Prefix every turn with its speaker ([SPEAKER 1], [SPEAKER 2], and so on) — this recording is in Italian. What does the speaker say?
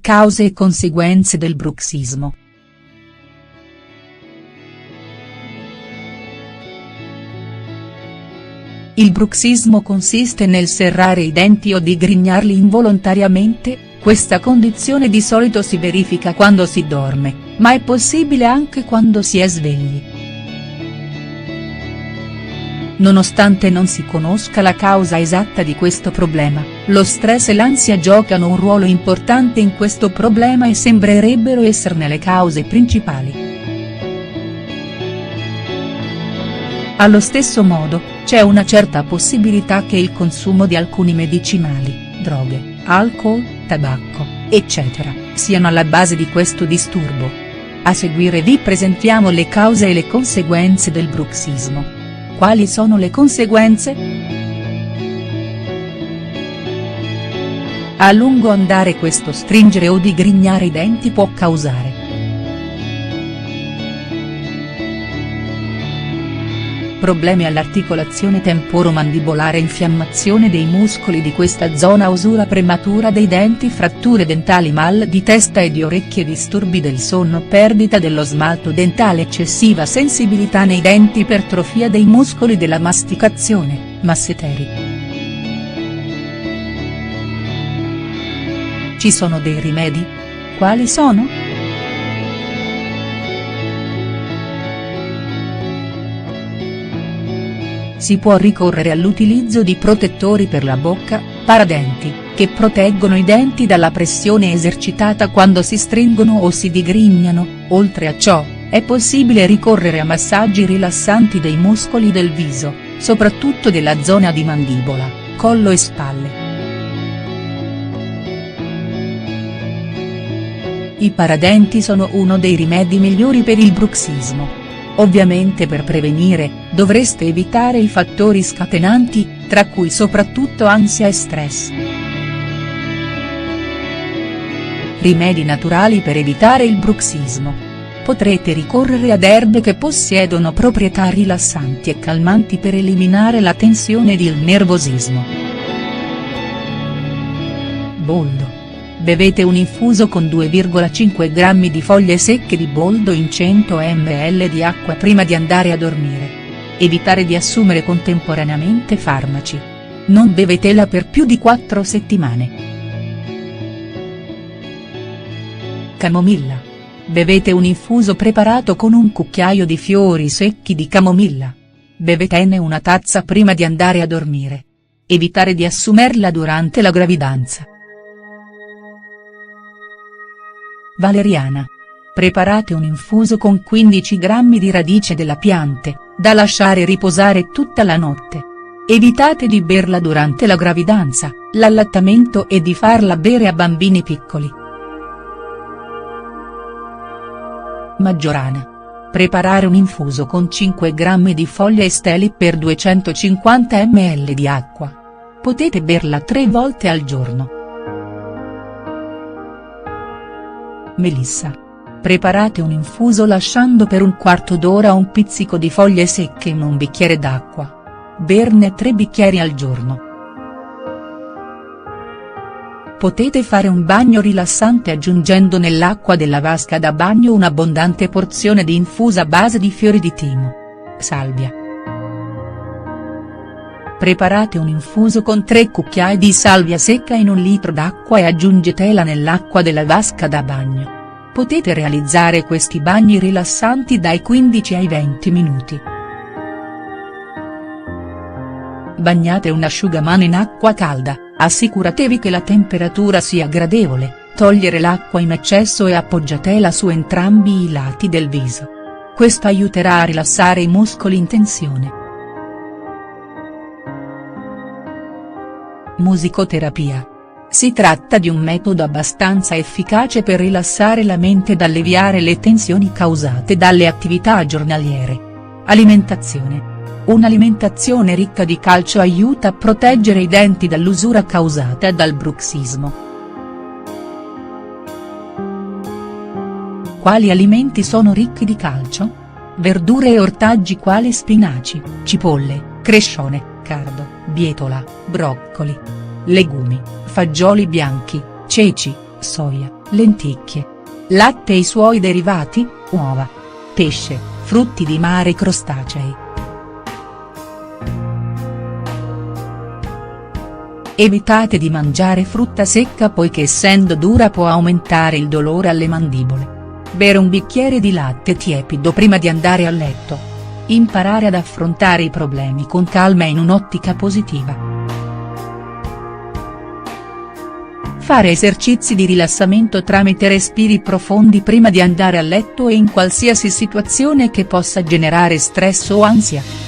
[SPEAKER 1] Cause e conseguenze del bruxismo. Il bruxismo consiste nel serrare i denti o digrignarli involontariamente. Questa condizione di solito si verifica quando si dorme, ma è possibile anche quando si è svegli. Nonostante non si conosca la causa esatta di questo problema, lo stress e l'ansia giocano un ruolo importante in questo problema e sembrerebbero esserne le cause principali. Allo stesso modo, c'è una certa possibilità che il consumo di alcuni medicinali, droghe, alcol, tabacco, eccetera, siano alla base di questo disturbo. A seguire vi presentiamo le cause e le conseguenze del bruxismo. Quali sono le conseguenze? A lungo andare questo stringere o digrignare i denti può causare problemi all'articolazione temporo-mandibolare, infiammazione dei muscoli di questa zona, usura prematura dei denti, fratture dentali, mal di testa e di orecchie, disturbi del sonno, perdita dello smalto dentale, eccessiva sensibilità nei denti, ipertrofia dei muscoli della masticazione, masseteri. Ci sono dei rimedi? Quali sono? Si può ricorrere all'utilizzo di protettori per la bocca, paradenti, che proteggono i denti dalla pressione esercitata quando si stringono o si digrignano. Oltre a ciò, è possibile ricorrere a massaggi rilassanti dei muscoli del viso, soprattutto della zona di mandibola, collo e spalle. I paradenti sono uno dei rimedi migliori per il bruxismo. Ovviamente per prevenire, dovreste evitare i fattori scatenanti, tra cui soprattutto ansia e stress. Rimedi naturali per evitare il bruxismo. Potrete ricorrere ad erbe che possiedono proprietà rilassanti e calmanti per eliminare la tensione ed il nervosismo. Boldo. Bevete un infuso con 2,5 g di foglie secche di boldo in 100 ml di acqua prima di andare a dormire. Evitare di assumere contemporaneamente farmaci. Non bevetela per più di 4 settimane. Camomilla. Bevete un infuso preparato con un cucchiaio di fiori secchi di camomilla. Bevetene una tazza prima di andare a dormire. Evitare di assumerla durante la gravidanza. Valeriana. Preparate un infuso con 15 g di radice della pianta, da lasciare riposare tutta la notte. Evitate di berla durante la gravidanza, l'allattamento e di farla bere a bambini piccoli. Maggiorana. Preparare un infuso con 5 g di foglie e steli per 250 ml di acqua. Potete berla 3 volte al giorno. Melissa. Preparate un infuso lasciando per un quarto d'ora un pizzico di foglie secche in un bicchiere d'acqua. Berne 3 bicchieri al giorno. Potete fare un bagno rilassante aggiungendo nell'acqua della vasca da bagno un'abbondante porzione di infusa a base di fiori di timo. Salvia. Preparate un infuso con 3 cucchiai di salvia secca in 1 litro d'acqua e aggiungetela nell'acqua della vasca da bagno. Potete realizzare questi bagni rilassanti dai 15 ai 20 minuti. Bagnate un asciugamano in acqua calda, assicuratevi che la temperatura sia gradevole, togliere l'acqua in eccesso e appoggiatela su entrambi i lati del viso. Questo aiuterà a rilassare i muscoli in tensione. Musicoterapia. Si tratta di un metodo abbastanza efficace per rilassare la mente ed alleviare le tensioni causate dalle attività giornaliere. Alimentazione. Un'alimentazione ricca di calcio aiuta a proteggere i denti dall'usura causata dal bruxismo. Quali alimenti sono ricchi di calcio? Verdure e ortaggi quali spinaci, cipolle, crescione, cardo, bietola, broccoli. Legumi, fagioli bianchi, ceci, soia. lenticchie, latte e i suoi derivati, uova, pesce, frutti di mare e crostacei. Evitate di mangiare frutta secca poiché essendo dura può aumentare il dolore alle mandibole. Bere un bicchiere di latte tiepido prima di andare a letto. Imparare ad affrontare i problemi con calma e in un'ottica positiva. Fare esercizi di rilassamento tramite respiri profondi prima di andare a letto e in qualsiasi situazione che possa generare stress o ansia.